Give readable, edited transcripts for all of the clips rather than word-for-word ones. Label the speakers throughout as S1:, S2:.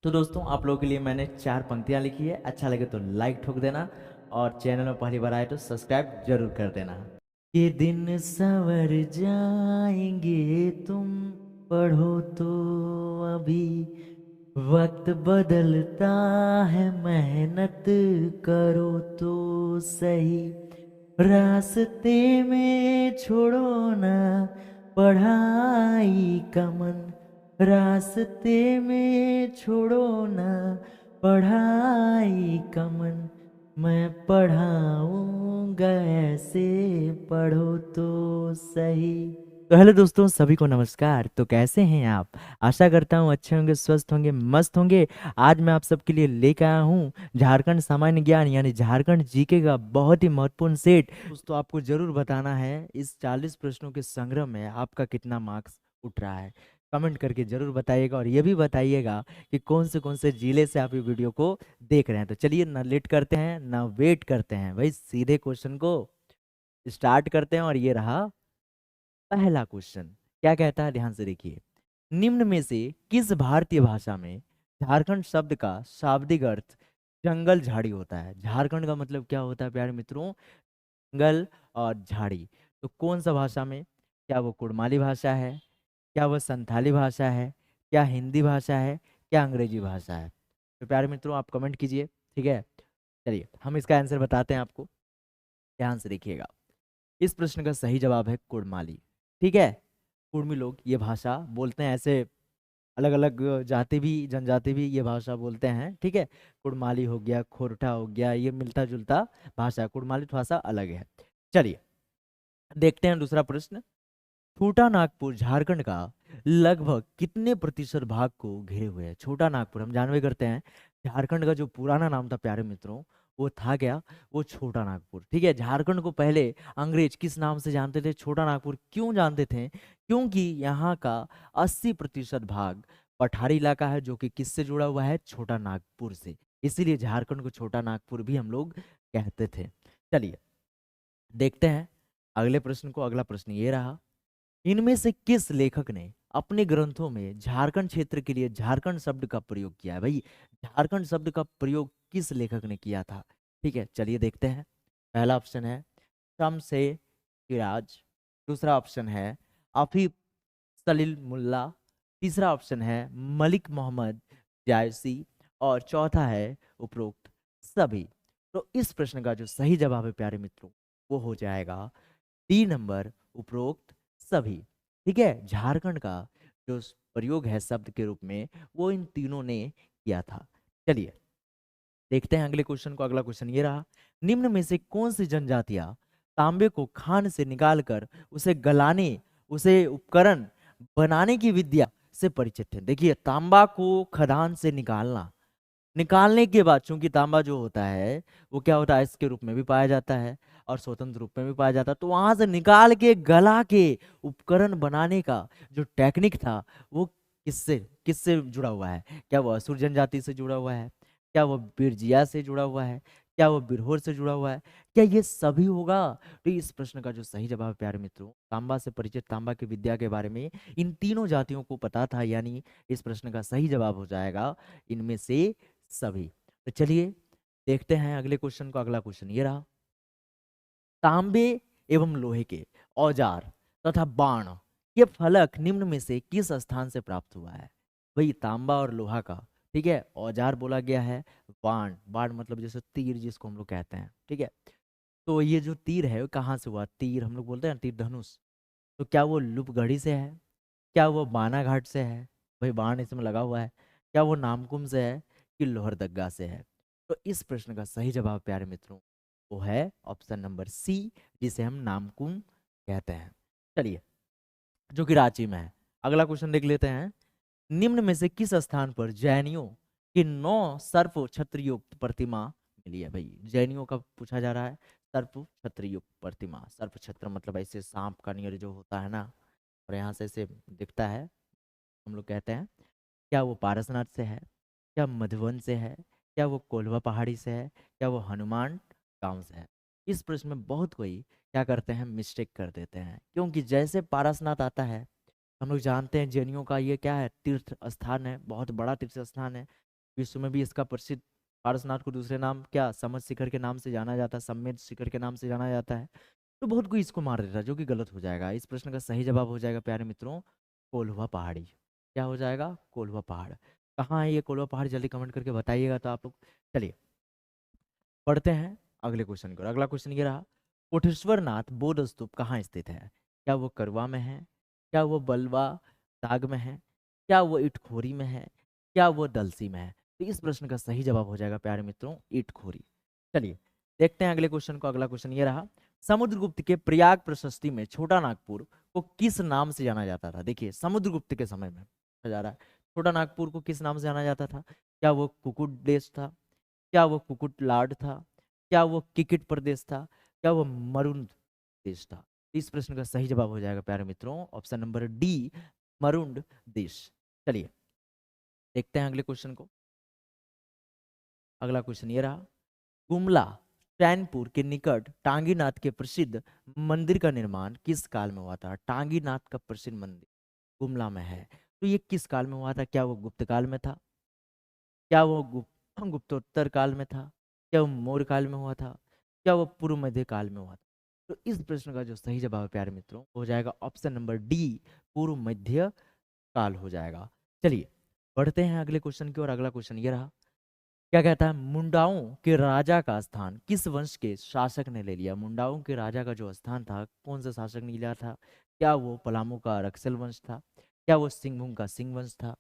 S1: तो दोस्तों आप लोगों के लिए मैंने 4 पंक्तियाँ लिखी है। अच्छा लगे तो लाइक ठोक देना और चैनल में पहली बार आए तो सब्सक्राइब जरूर कर देना। ये दिन संवर जाएंगे तुम पढ़ो तो अभी, वक्त बदलता है मेहनत करो तो सही, रास्ते में छोड़ो ना पढ़ाई का मन, रास्ते में छोड़ो ना पढ़ाई का मन, मैं पढ़ाऊंगा ऐसे पढ़ो तो सही। तो हेलो दोस्तों, सभी को नमस्कार। तो कैसे हैं आप? आशा करता हूँ अच्छे होंगे, स्वस्थ होंगे, मस्त होंगे। आज मैं आप सबके लिए लेकर आया हूँ झारखंड सामान्य ज्ञान यानी झारखंड जीके का बहुत ही महत्वपूर्ण सेट। दोस्तों आपको जरूर बताना है इस 40 प्रश्नों के संग्रह में आपका कितना मार्क्स उठ रहा है। कमेंट करके जरूर बताइएगा और ये भी बताइएगा कि कौन से जिले से आप ये वीडियो को देख रहे हैं। तो चलिए ना लेट करते हैं ना वेट करते हैं भाई, सीधे क्वेश्चन को स्टार्ट करते हैं। और ये रहा पहला क्वेश्चन। क्या कहता है, ध्यान से देखिए। निम्न में से किस भारतीय भाषा में झारखंड शब्द का शाब्दिक अर्थ जंगल झाड़ी होता है? झारखंड का मतलब क्या होता है प्यारे मित्रों? जंगल और झाड़ी। तो कौन सा भाषा में? क्या वो कुड़माली भाषा है, क्या वो संथाली भाषा है, क्या हिंदी भाषा है, क्या अंग्रेजी भाषा है? तो प्यारे मित्रों आप कमेंट कीजिए, ठीक है। चलिए हम इसका आंसर बताते हैं आपको, ध्यान से देखिएगा। इस प्रश्न का सही जवाब है कुड़माली, ठीक है। कुड़मी लोग ये भाषा बोलते हैं, ऐसे अलग अलग जाति भी जनजाति भी ये भाषा बोलते हैं, ठीक है। कुड़माली हो गया, खोरठा हो गया, ये मिलता जुलता भाषा है। कुड़माली भाषा अलग है। चलिए देखते हैं दूसरा प्रश्न। छोटा नागपुर झारखंड का लगभग कितने प्रतिशत भाग को घेरे हुए है? छोटा नागपुर हम जानवे करते हैं झारखंड का जो पुराना नाम था प्यारे मित्रों, वो था क्या? वो छोटा नागपुर, ठीक है। झारखंड को पहले अंग्रेज किस नाम से जानते थे? छोटा नागपुर। क्यों जानते थे? क्योंकि यहाँ का 80% भाग पठारी इलाका है, जो कि किससे जुड़ा हुआ है? छोटा नागपुर से। इसीलिए झारखंड को छोटा नागपुर भी हम लोग कहते थे। चलिए देखते हैं अगले प्रश्न को। अगला प्रश्न ये रहा। इनमें से किस लेखक ने अपने ग्रंथों में झारखंड क्षेत्र के लिए झारखंड शब्द का प्रयोग किया है? भाई झारखंड शब्द का प्रयोग किस लेखक ने किया था? ठीक है चलिए देखते हैं। पहला ऑप्शन है शमसे सिराज, दूसरा ऑप्शन है आफिफ सलील मुल्ला, तीसरा ऑप्शन है मलिक मोहम्मद जायसी और चौथा है उपरोक्त सभी। तो इस प्रश्न का जो सही जवाब है प्यारे मित्रों, वो हो जाएगा डी नंबर, उपरोक्त सभी। ठीक है, झारखंड का जो प्रयोग है शब्द के रूप में, वो इन तीनों ने किया था। चलिए देखते हैं अगले क्वेश्चन को। अगला क्वेश्चन ये रहा। निम्न में से कौन सी जनजातियां तांबे को खान से निकालकर उसे गलाने, उसे उपकरण बनाने की विद्या से परिचित थे? देखिए तांबा को खदान से निकालना, निकालने के बाद चूंकि तांबा जो होता है वो क्या होता है, इसके रूप में भी पाया जाता है और स्वतंत्र रूप में भी पाया जाता है। तो वहां से निकाल के गला के उपकरण बनाने का जो टेक्निक था, वो किससे किससे जुड़ा हुआ है? क्या वो असुर जनजाति से जुड़ा हुआ है? क्या वो बिरजिया से जुड़ा हुआ है? क्या वो बिरहोर से जुड़ा हुआ है? क्या ये सभी होगा? तो इस प्रश्न का जो सही जवाब है प्यारे मित्रों, तांबा से परिचित, तांबा की विद्या के बारे में इन तीनों जातियों को पता था, यानी इस प्रश्न का सही जवाब हो जाएगा इनमें से सभी। तो चलिए देखते हैं अगले क्वेश्चन को। अगला क्वेश्चन ये रहा। तांबे एवं लोहे के औजार तथा बाण, ये फलक निम्न में से किस स्थान से प्राप्त हुआ है? भाई तांबा और लोहा का, ठीक है, औजार बोला गया है। बाण, बाण मतलब जैसे तीर जिसको हम लोग कहते हैं, ठीक है। तो ये जो तीर है वो कहाँ से हुआ? तीर हम लोग बोलते हैं तीर धनुष। तो क्या वो लुपगढ़ी से है? क्या वो बानाघाट से है? भाई बाण इसमें लगा हुआ है। क्या वो नामकुम से है कि लोहरदग्गा से है? तो इस प्रश्न का सही जवाब प्यारे मित्रों वो है ऑप्शन नंबर सी, जिसे हम नामकुम कहते हैं। चलिए जो कि रांची में है। अगला क्वेश्चन देख लेते हैं। निम्न में से किस स्थान पर जैनियों की 9 सर्प छत्र युक्त प्रतिमा मिली है? भाई जैनियों का पूछा जा रहा है। सर्प छत्र युक्त प्रतिमा, सर्प छत्र मतलब ऐसे सांप का नियर जो होता है ना, और यहाँ से ऐसे दिखता है, हम लोग कहते हैं। क्या वो पारसनाथ से है? क्या मधुबन से है? क्या वो कोल्वा पहाड़ी से है? क्या वो हनुमान गांव से है? इस प्रश्न में बहुत कोई क्या करते हैं, मिस्टेक कर देते हैं, क्योंकि जैसे पारसनाथ आता है, हम लोग जानते हैं जैनियों का ये क्या है, तीर्थ स्थान है, बहुत बड़ा तीर्थ स्थान है। विश्व में भी इसका प्रसिद्ध पारसनाथ को दूसरे नाम क्या समझ शिखर के नाम से जाना जाता है, सम्मेद शिखर के नाम से जाना जाता है। तो बहुत कोई इसको मार देता है, जो कि गलत हो जाएगा। इस प्रश्न का सही जवाब हो जाएगा प्यारे मित्रों कोल्हुआ पहाड़ी। क्या हो जाएगा? कोल्हुआ पहाड़। कहाँ है ये कोल्हुआ पहाड़? जल्दी कमेंट करके बताइएगा तो आप लोग। चलिए पढ़ते हैं अगले क्वेश्चन को। अगला क्वेश्चन ये रहा, कोटेश्वर नाथ बौद्ध स्तूप कहाँ स्थित है? क्या वो करवा में है? क्या वो बलवा दाग में है? क्या वो इटखोरी में है? क्या वो दलसी में है? तो इस प्रश्न का सही जवाब हो जाएगा प्यारे मित्रों इटखोरी। चलिए देखते हैं अगले क्वेश्चन को। अगला क्वेश्चन ये रहा, समुद्रगुप्त के प्रयाग प्रशस्ति में छोटा नागपुर को किस नाम से जाना जाता था? देखिए समुद्रगुप्त के समय में पूछा जा रहा है, छोटा नागपुर को किस नाम से जाना जाता था? क्या वो कुकुट देश था? क्या वो कुकुट लाड था? क्या वो किकिट प्रदेश था? क्या वो मरुंड देश था? इस प्रश्न का सही जवाब हो जाएगा प्यारे मित्रों ऑप्शन नंबर डी, मरुंड देश। चलिए देखते हैं अगले क्वेश्चन को। अगला क्वेश्चन ये रहा, गुमला चैनपुर के निकट टांगीनाथ के प्रसिद्ध मंदिर का निर्माण किस काल में हुआ था? टांगीनाथ का प्रसिद्ध मंदिर गुमला में है, तो ये किस काल में हुआ था? क्या वो गुप्त काल में था? क्या वो गुप्तोत्तर काल में था? क्या वो मौर्य काल में हुआ था? क्या वो पूर्व मध्य काल में हुआ था? तो इस प्रश्न का जो सही जवाब है प्यारे मित्रों हो जाएगा ऑप्शन नंबर डी, पूर्व मध्य काल हो जाएगा। चलिए बढ़ते हैं अगले क्वेश्चन की ओर। अगला क्वेश्चन ये रहा, क्या कहता है, मुंडाओं के राजा का स्थान किस वंश के शासक ने ले लिया? मुंडाओं के राजा का जो स्थान था कौन सा शासक ने लिया था? क्या वो पलामू का रक्सल वंश था? क्या वो सिंहभूम का सिंह वंश था?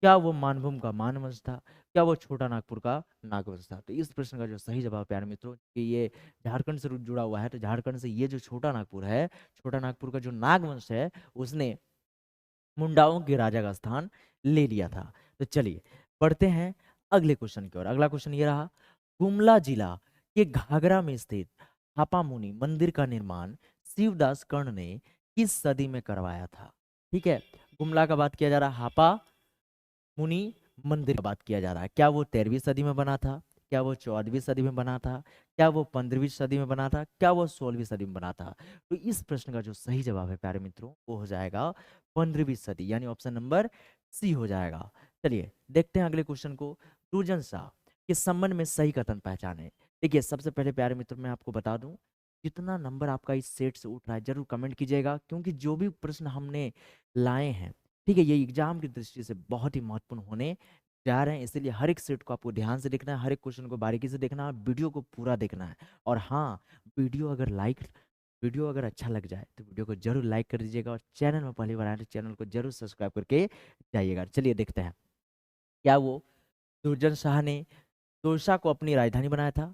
S1: क्या वो मानभूम का मान वंश था? क्या वो छोटा नागपुर का नागवंश था? तो इस प्रश्न का जो सही जवाब प्यारे मित्रों कि ये झारखंड से जुड़ा हुआ है, तो झारखंड से ये जो छोटा नागपुर है, छोटा नागपुर का जो नागवंश है उसने मुंडाओं के राजा का स्थान ले लिया था। तो चलिए पढ़ते हैं अगले क्वेश्चन की ओर। अगला क्वेश्चन ये रहा, गुमला जिला के घाघरा में स्थित हापामुनि मंदिर का निर्माण शिवदास कर्ण ने किस सदी में करवाया था? ठीक है, गुमला का बात किया जा रहा है, हापा मुनि मंदिर की बात किया जा रहा है। क्या वो 13वीं सदी में बना था? क्या वो 14वीं सदी में बना था? क्या वो 15वीं सदी में बना था? क्या वो 16वीं सदी में बना था? तो इस प्रश्न का जो सही जवाब है प्यारे मित्रों वो हो जाएगा 15वीं सदी, यानी ऑप्शन नंबर सी हो जाएगा। चलिए देखते हैं अगले क्वेश्चन को। टूजन शाह के संबंध में सही कथन पहचाने। देखिए सबसे पहले प्यारे मित्रों मैं आपको बता दूं, जितना नंबर आपका इस सेट से उठ रहा है जरूर कमेंट कीजिएगा, क्योंकि जो भी प्रश्न हमने लाए हैं, ठीक है, ये एग्जाम की दृष्टि से बहुत ही महत्वपूर्ण होने जा रहे हैं। इसलिए हर एक सेट को आपको ध्यान से देखना है, हर एक क्वेश्चन को बारीकी से देखना है, वीडियो को पूरा देखना है। और हाँ, वीडियो अगर अच्छा लग जाए तो वीडियो को जरूर लाइक कर दीजिएगा, और चैनल में पहली बार आए तो चैनल को जरूर सब्सक्राइब करके जाइएगा। चलिए देखते हैं, क्या वो दुर्जन शाह ने तोरसा को अपनी राजधानी बनाया था?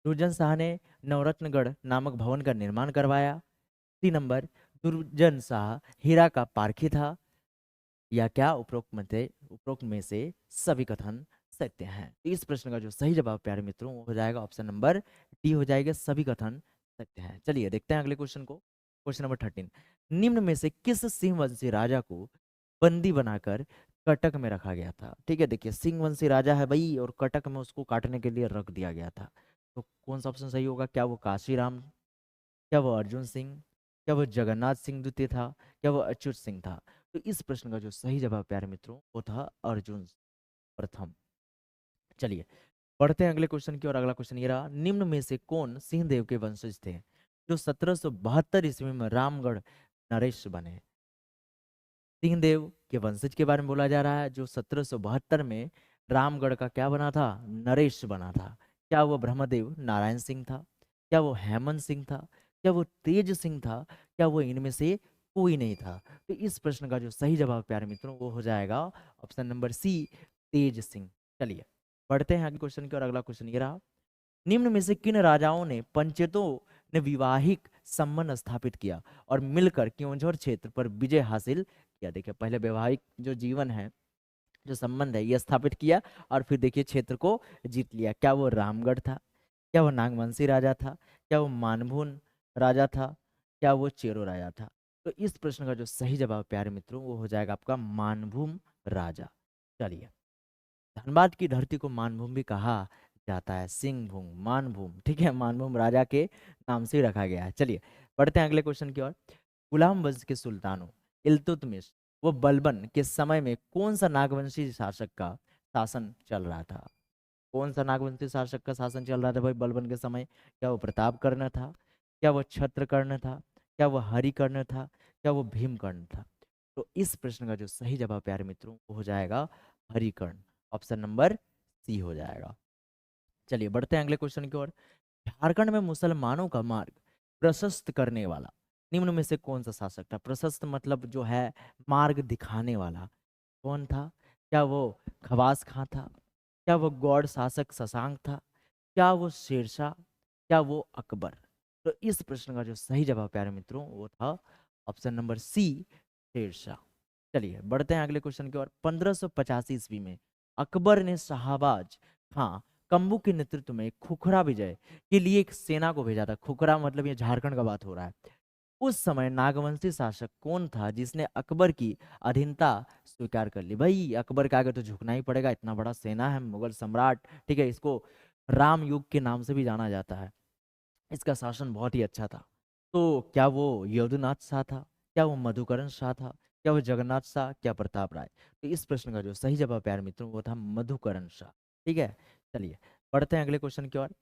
S1: दुर्जन शाह ने नवरत्नगढ़ नामक भवन का निर्माण करवाया? 3 नंबर, दुर्जन शाह हीरा का पारखी था? या क्या उपरोक्त में से सभी कथन सत्य हैं? तो इस प्रश्न का जो सही जवाब प्यारे मित्रों वो हो जाएगा ऑप्शन नंबर डी हो जाएगा, सभी कथन सत्य हैं। चलिए देखते हैं अगले क्वेश्चन को। क्वेश्चन नंबर 13, निम्न में से किस सिंहवंशी राजा को बंदी बनाकर कटक में रखा गया था? ठीक है, देखिए सिंहवंशी राजा है भाई, और कटक में उसको काटने के लिए रख दिया गया था। तो कौन सा ऑप्शन सही होगा? क्या वो काशीराम? क्या वो अर्जुन सिंह? क्या वो जगन्नाथ सिंह द्वितीय था? क्या वो अच्युत सिंह था? तो इस प्रश्न का जो सही जवाब प्यारे मित्रों वो था अर्जुन प्रथम। चलिए पढ़ते हैं अगले क्वेश्चन की। और अगला क्वेश्चन ये रहा, निम्न में से कौन सिंहदेव के वंशज थे जो 1772 ईस्वी में रामगढ़ नरेश बने? सिंहदेव के वंशज के बारे में बोला जा रहा है, जो 1772 में रामगढ़ का क्या बना था? नरेश बना था। क्या वो ब्रह्मदेव नारायण सिंह था? क्या वो हेमंत सिंह था? क्या वो तेज सिंह था? क्या वो इनमें से कोई नहीं था? तो इस प्रश्न का जो सही जवाब प्यारे मित्रों वो हो जाएगा ऑप्शन नंबर सी, तेज सिंह। चलिए पढ़ते हैं अगले क्वेश्चन की। और अगला क्वेश्चन ये रहा, निम्न में से किन राजाओं ने पंचायतों ने वैवाहिक संबंध स्थापित किया और मिलकर क्योंझौर क्षेत्र पर विजय हासिल किया? देखिए पहले वैवाहिक जो जीवन है, जो संबंध है, ये स्थापित किया, और फिर देखिए क्षेत्र को जीत लिया। क्या वो रामगढ़ था? क्या वो नागवंशी राजा था? क्या वो मानभून राजा था? क्या वो चेरो राजा था? तो इस प्रश्न का जो सही जवाब प्यारे मित्रों वो हो जाएगा आपका मानभूम राजा। चलिए धनबाद की धरती को मानभूम भी कहा जाता है, सिंहभूम मानभूम, ठीक है, मानभूम राजा के नाम से ही रखा गया है। चलिए बढ़ते हैं अगले क्वेश्चन की ओर। गुलाम वंश के सुल्तानों इल्तुतमिश व बलबन के समय में कौन सा नागवंशी शासक का शासन चल रहा था? कौन सा नागवंशी शासक का शासन चल रहा था भाई बलबन के समय? क्या वो प्रतापकर्ण था? क्या वो क्षत्रकर्ण था? क्या वो हरिकर्ण था? क्या वो भीमकर्ण था? तो इस प्रश्न का जो सही जवाब प्यारे मित्रों वो हो जाएगा हरिकर्ण। ऑप्शन नंबर सी हो जाएगा। चलिए बढ़ते हैं अगले क्वेश्चन की ओर। झारखंड में मुसलमानों का मार्ग प्रशस्त करने वाला निम्न में से कौन सा शासक था? प्रशस्त मतलब जो है मार्ग दिखाने वाला, कौन था? क्या वो खवास खां था? क्या वो गौड़ शासक शशांक था? क्या वो शेरशाह? क्या वो अकबर? तो इस प्रश्न का जो सही जवाब प्यारे मित्रों वो था ऑप्शन नंबर सी, शेरशाह। चलिए बढ़ते हैं अगले क्वेश्चन की ओर। 1585 ईस्वी में अकबर ने शाहबाज खां कम्बू के नेतृत्व में खुखरा विजय के लिए एक सेना को भेजा था। खुखरा मतलब ये झारखंड का बात हो रहा है। उस समय नागवंशी शासक कौन था जिसने अकबर की अधीनता स्वीकार कर ली? भाई अकबर के आगे तो झुकना ही पड़ेगा, इतना बड़ा सेना है, मुगल सम्राट, ठीक है, इसको राम युग के नाम से भी जाना जाता है। इसका शासन बहुत ही अच्छा था। तो क्या वो यदुनाथ शाह था? क्या वो मधुकरण शाह था? क्या वो जगन्नाथ शाह? क्या प्रताप राय? तो इस प्रश्न का जो सही जवाब प्यारे मित्रों वो था मधुकरण शाह। ठीक है, चलिए बढ़ते हैं अगले क्वेश्चन की ओर।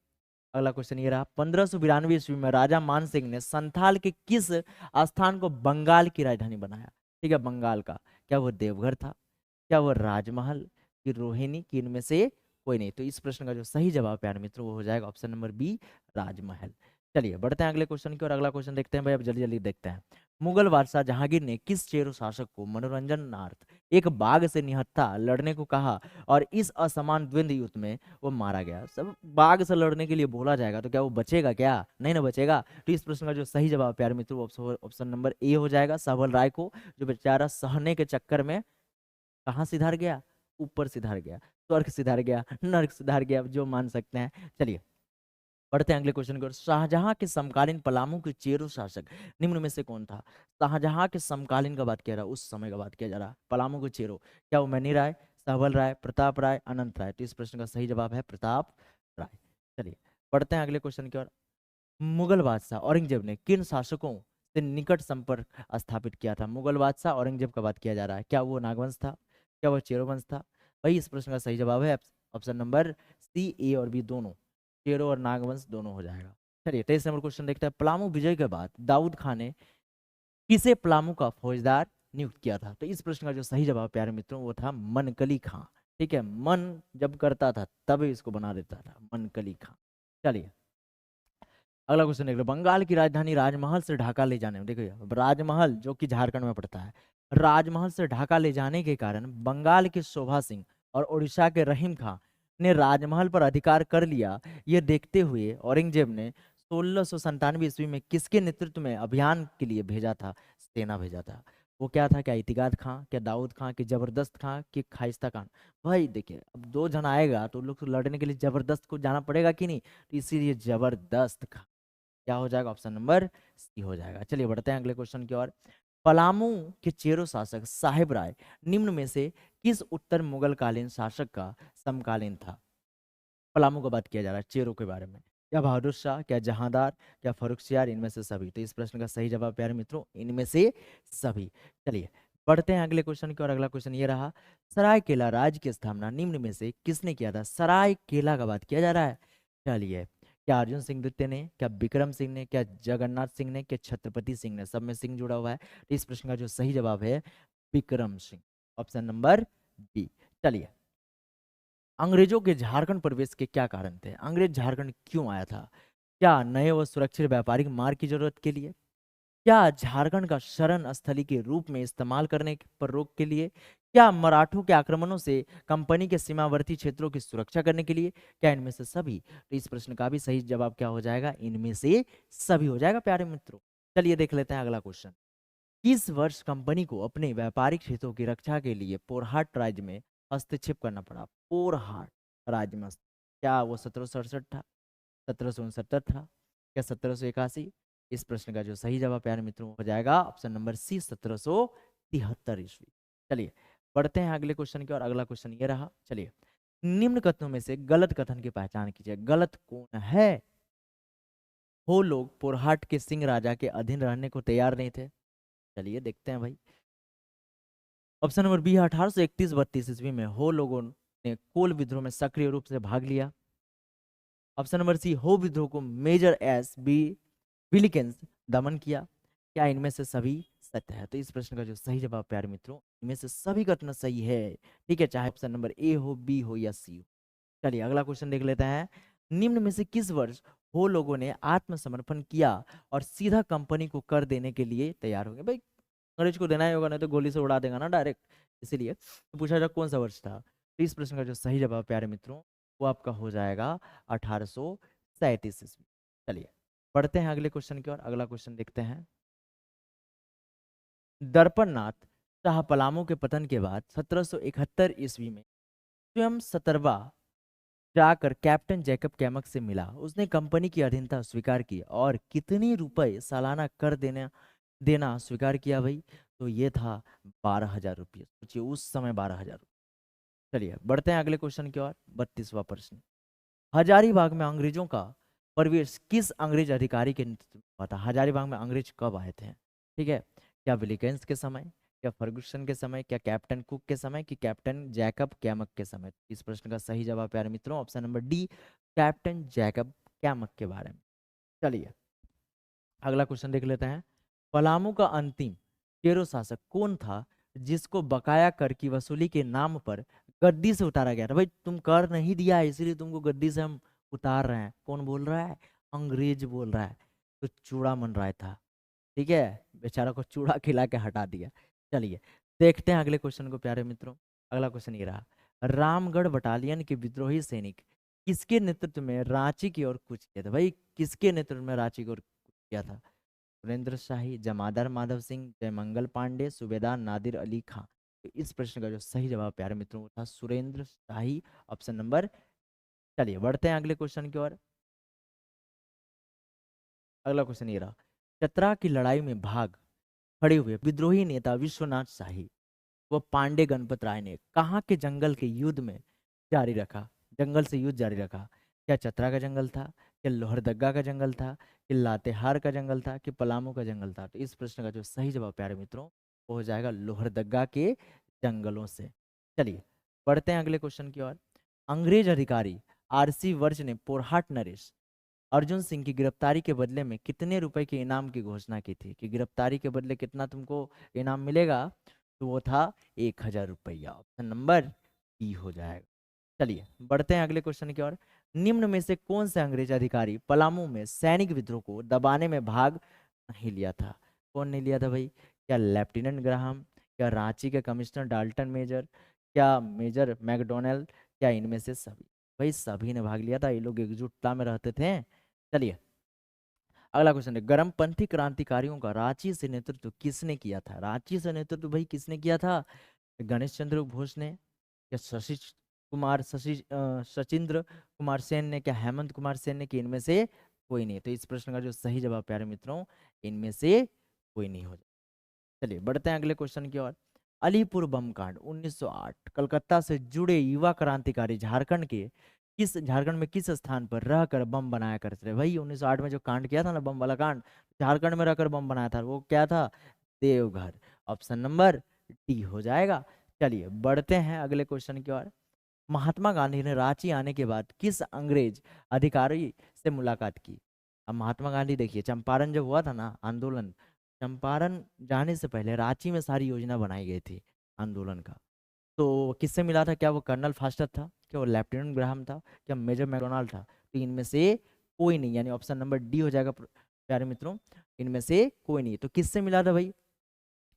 S1: अगला क्वेश्चन ये रहा। 1592 ईस्वी में राजा मान सिंह ने संथाल के किस स्थान को बंगाल की राजधानी बनाया? ठीक है, बंगाल का। क्या वो देवघर था? क्या वो राजमहल की रोहिणी की? इनमें से कोई नहीं। तो इस प्रश्न का जो सही जवाब प्यारे मित्रों वो हो जाएगा ऑप्शन नंबर बी, राजमहल। चलिए बढ़ते हैं अगले क्वेश्चन की और। अगला क्वेश्चन देखते हैं भाई, अब जल्दी जल्दी देखते हैं। मुगल बादशाह जहांगीर ने किस चेरो शासक को मनोरंजनार्थ एक बाघ से निहत्था लड़ने को कहा और इस असमान द्वंद्व युद्ध में वो मारा गया? सब बाघ से लड़ने के लिए बोला जाएगा तो क्या वो बचेगा? क्या नहीं ना बचेगा। तो इस प्रश्न का जो सही जवाब प्यारे मित्रों ऑप्शन नंबर ए हो जाएगा, सबल राय को, जो बेचारा सहने के चक्कर में कहाँ सिधार गया? ऊपर सिधार गया, स्वर्ग सिधार गया, नर्क सिधार गया, जो मान सकते हैं। चलिए पढ़ते हैं अगले क्वेश्चन को। शाहजहां के समकालीन पलामू के चेरो शासक निम्न में से कौन था? शाहजहां के समकालीन का बात किया जा रहा है, उस समय का बात किया जा रहा है। पलामू के चेरो, क्या वो मनी राय, सहबल राय, प्रताप राय, अनंत राय? तो इस प्रश्न का सही जवाब है प्रताप राय। चलिए पढ़ते हैं अगले क्वेश्चन की ओर। मुगल बादशाह औरंगजेब ने किन शासकों से निकट संपर्क स्थापित किया था? मुगल बादशाह औरंगजेब का बात किया जा रहा है। क्या वो नागवंश था? क्या वो चेरो वंश था? भाई इस प्रश्न का सही जवाब है ऑप्शन नंबर सी, ए और बी दोनों, चेरो और नागवंश दोनों हो जाएगा। चलिए 23 नंबर क्वेश्चन देखते हैं। पलामू विजय के बाद दाऊद खान ने किसे पलामू का फौजदार नियुक्त किया था? तो इस प्रश्न का जो सही जवाब प्यारे मित्रों वो था मनकली खां। ठीक है, मन जब करता था तभी इसको बना देता था, मनकली खां। चलिए अगला क्वेश्चन देख लो। बंगाल की राजधानी राजमहल से ढाका ले जाने में, देखिए अब राजमहल जो कि झारखंड में पड़ता है, राजमहल से ढाका ले जाने के कारण बंगाल के शोभा सिंह और उड़ीसा के रहीम खां ने राजमहल पर अधिकार कर लिया। ये देखते हुए औरंगजेब ने 1697 ईस्वी में किसके नेतृत्व में अभियान के लिए भेजा था, सेना भेजा था? वो क्या था? क्या इतिगाद खां, क्या दाऊद खां, कि जबरदस्त खां, कि खाइस्ता खान? भाई देखिए अब दो जन आएगा तो लोग तो लड़ने के लिए जबरदस्त को जाना पड़ेगा कि नहीं, तो इसीलिए जबरदस्त खां क्या हो जाएगा? ऑप्शन नंबर सी हो जाएगा। चलिए बढ़ते हैं अगले क्वेश्चन की ओर। पलामू के चेरो शासक साहिब राय निम्न में से किस उत्तर मुगल कालीन शासक का समकालीन था? पलामू का बात किया जा रहा है, चेरो के बारे में। क्या बहादुर शाह, क्या जहांदार, क्या फर्रुखसियार? इनमें से सभी। तो इस प्रश्न का सही जवाब प्यारे मित्रों इनमें से सभी। चलिए बढ़ते हैं अगले क्वेश्चन की और। अगला क्वेश्चन ये रहा। सरायकेला राज्य की स्थापना निम्न में से किसने किया था? सरायकेला का बात किया जा रहा है। चलिए क्या अर्जुन सिंह द्वितीय ने, क्या विक्रम सिंह ने, क्या जगन्नाथ सिंह ने, क्या छत्रपति सिंह ने? सब में सिंह जुड़ा हुआ है। तो इस प्रश्न का जो सही जवाब है Vikram Singh, option number B. चलिए अंग्रेजों के झारखंड प्रवेश के क्या कारण थे? अंग्रेज झारखंड क्यों आया था? क्या नए व सुरक्षित व्यापारिक मार्ग की जरूरत के लिए? क्या झारखंड का शरण स्थली के रूप में इस्तेमाल करने पर रोक के लिए? क्या मराठों के आक्रमणों से कंपनी के सीमावर्ती क्षेत्रों की सुरक्षा करने के लिए? क्या इनमें से सभी? तो इस प्रश्न का भी सही जवाब क्या हो जाएगा? इनमें से सभी हो जाएगा प्यारे मित्रों। चलिए देख लेते हैं अगला क्वेश्चन। किस वर्ष कंपनी को अपने व्यापारिक हितों की रक्षा के लिए पोरहाट राज्य में हस्तक्षेप करना पड़ा? पोरहाट राज्य में क्या वो 1767 था, 1769 था, क्या 1781? इस प्रश्न का जो सही जवाब प्यारे मित्रों हो जाएगा ऑप्शन नंबर सी, 1773 ईस्वी। चलिए बढ़ते हैं अगले क्वेश्चन की और। अगला क्वेश्चन ये रहा। चलिए निम्न कथनों में से गलत कथन की पहचान कीजिए। गलत कौन है? हो लोग पोरहाट के सिंह राजा के अधीन रहने को तैयार नहीं थे। चलिए देखते हैं भाई। ऑप्शन नंबर बी है 1831-32 ईस्वी में हो लोगों ने कोल विद्रोह में सक्रिय रूप से भाग लिया? ऑप्शन नंबर सी, हो विद्रोह को मेजर एस बी विलिकेंस दमन किया। क्या इनमें से सभी सत्य है? तो इस प्रश्न का जो सही जवाब प्यारे मित्रों, इनमें से सभी का उत्तर सही है। ठीक है, चाहे ऑप्शन नंबर ए हो, बी हो या सी हो। चलिए अगला क्वेश्चन देख लेते हैं। निम्न में से किस वर्ष हो लोगों ने आत्मसमर्पण किया और सीधा कंपनी को कर देने के लिए तैयार हो गए? भाई अंग्रेज को देना ही होगा, नहीं तो गोली से उड़ा देगा ना डायरेक्ट, इसीलिए तो पूछा जाए कौन सा वर्ष था। तो इस प्रश्न का जो सही जवाब प्यारे मित्रों, वो आपका हो जाएगा 1837 ईस्वी। चलिए पढ़ते हैं अगले क्वेश्चन की ओर। अगला क्वेश्चन देखते हैं। दर्पणनाथ शाह पलामू के पतन के बाद 1771 ईस्वी में स्वयं सतरवा जाकर कैप्टन जैकब कैमक से मिला। उसने कंपनी की अधीनता स्वीकार की और कितनी रुपए सालाना कर देना देना स्वीकार किया भाई? तो ये था 12,000 रुपये। सोचिए उस समय 12,000। चलिए बढ़ते हैं अगले क्वेश्चन की ओर। 32वां प्रश्न। हजारीबाग में अंग्रेजों का प्रवेश किस अंग्रेज अधिकारी के नेतृत्व में हुआ था? हजारीबाग में अंग्रेज कब आए थे? ठीक है, क्या विलियम्स के समय, क्या फर्गुसन के समय, क्या कैप्टन कुक के समय, कि कैप्टन जैकब कैमक के समय? इस प्रश्न का सही जवाब प्यारे मित्रों option number D, captain Jacob कैमक के बारे में। चलिए अगला क्वेश्चन देख लेते हैं। पलामू का अंतिम केरो शासक कौन था जिसको बकाया कर की वसूली के नाम पर गद्दी से उतारा गया था? भाई तुम कर नहीं दिया है इसीलिए तुमको गद्दी से हम उतार रहे हैं। कौन बोल रहा है? अंग्रेज बोल रहा है। तो चूड़ामन राय था। ठीक है, बेचारा को चूड़ा खिला के हटा दिया। चलिए देखते हैं अगले क्वेश्चन को प्यारे मित्रों। अगला क्वेश्चन ये रहा। रामगढ़ बटालियन के विद्रोही सैनिक किसके नेतृत्व में रांची की ओर कूच किया था? भाई किसके नेतृत्व में रांची की ओर कूच किया था? सुरेंद्र शाही, जमादार माधव सिंह, जयमंगल पांडे, सूबेदार नादिर अली खां? तो इस प्रश्न का जो सही जवाब प्यारे मित्रों वो था सुरेंद्र शाही, ऑप्शन नंबर। चलिए बढ़ते हैं अगले क्वेश्चन की ओर। अगला क्वेश्चन ये रहा। चतरा की लड़ाई में भाग खड़े हुए विद्रोही नेता विश्वनाथ शाही व पांडे गणपत राय ने कहाँ के जंगल के युद्ध में जारी रखा, जंगल से युद्ध जारी रखा? क्या चतरा का जंगल था, क्या लोहरदग्गा का जंगल था, कि लातेहार का जंगल था, कि पलामू का जंगल था? तो इस प्रश्न का जो सही जवाब प्यारे मित्रों वो हो जाएगा लोहरदग्गा के जंगलों से। चलिए बढ़ते हैं अगले क्वेश्चन की ओर। अंग्रेज अधिकारी आरसी वर्ज ने पोरहाट नरेश अर्जुन सिंह की गिरफ्तारी के बदले में कितने रुपए के इनाम की घोषणा की थी? कि गिरफ्तारी के बदले कितना तुमको इनाम मिलेगा? तो वो था 1,000 रुपया। ऑप्शन नंबर बी हो जाएगा। चलिए बढ़ते हैं अगले क्वेश्चन की ओर। निम्न में से कौन से अंग्रेज अधिकारी पलामू में सैनिक विद्रोह को दबाने में भाग नहीं लिया था? कौन नहीं लिया था भाई? क्या लेफ्टिनेंट ग्राहम, क्या रांची के कमिश्नर डाल्टन मेजर, क्या मेजर मैकडोनल्ड, क्या इनमें से सभी? भाई सभी ने भाग लिया था, ये लोग एकजुटता में रहते थे। चलिए अगला क्वेश्चन है। गर्मपंथी क्रांतिकारियों का रांची से नेतृत्व किसने किया था? रांची से नेतृत्व भाई किसने किया था? गणेश चंद्र घोष ने, या सचिंद्र कुमार सेन ने, क्या हेमंत कुमार सेन ने, कि इनमें से कोई नहीं? तो इस प्रश्न का जो सही जवाब प्यारे मित्रों इनमें से कोई नहीं हो जाए। चलिए बढ़ते हैं अगले क्वेश्चन की ओर। अलीपुर बम कांड 1908 कलकत्ता से जुड़े युवा क्रांतिकारी झारखंड में किस स्थान पर रहकर बम बनाया करते थे? भाई 1908 में जो कांड किया था ना, बम वाला कांड, झारखंड में रहकर बम बनाया था। वो क्या था? देवघर। ऑप्शन नंबर डी हो जाएगा। चलिए बढ़ते हैं अगले क्वेश्चन की ओर। महात्मा गांधी ने रांची आने के बाद किस अंग्रेज अधिकारी से मुलाकात की? अब महात्मा गांधी देखिए, चंपारण जब हुआ था ना आंदोलन, चंपारण जाने से पहले रांची में सारी योजना बनाई गई थी आंदोलन का। तो किससे मिला था? क्या वो कर्नल फास्टर था, क्या वो लेफ्टिनेंट ग्राहम था, क्या मेजर मैकडोनाल्ड था? तो इनमें से कोई नहीं, यानी ऑप्शन नंबर डी हो जाएगा प्यारे मित्रों। इनमें से कोई नहीं। तो किससे मिला था भाई?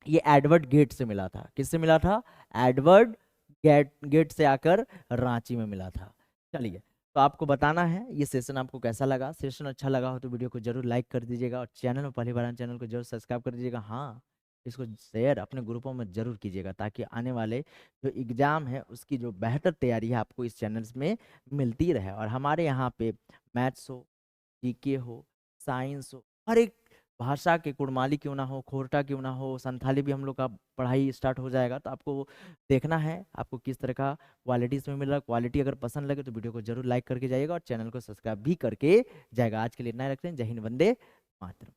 S1: ये एडवर्ड गेट से मिला था। किससे मिला था? एडवर्ड गेट से आकर रांची में मिला था। चलिए तो आपको बताना है ये सेशन आपको कैसा लगा। सेशन अच्छा लगा हो तो वीडियो को जरूर लाइक कर दीजिएगा, और चैनल में पहली बार चैनल को जरूर सब्सक्राइब कर दीजिएगा। हाँ, इसको शेयर अपने ग्रुपों में जरूर कीजिएगा, ताकि आने वाले जो एग्जाम है उसकी जो बेहतर तैयारी है आपको इस चैनल में मिलती रहे। और हमारे यहाँ पे मैथ्स हो, जीके हो, साइंस हो, हर एक भाषा के, कुड़माली क्यों ना हो, खोरटा क्यों ना हो, संथाली भी हम लोग का पढ़ाई स्टार्ट हो जाएगा। तो आपको देखना है आपको किस तरह का क्वालिटी इसमें मिल रहा है। क्वालिटी अगर पसंद लगे तो वीडियो को जरूर लाइक करके जाइएगा और चैनल को सब्सक्राइब भी करके जाएगा। आज के लिए इतना ही रखते हैं। जय हिंद, वंदे मातरम।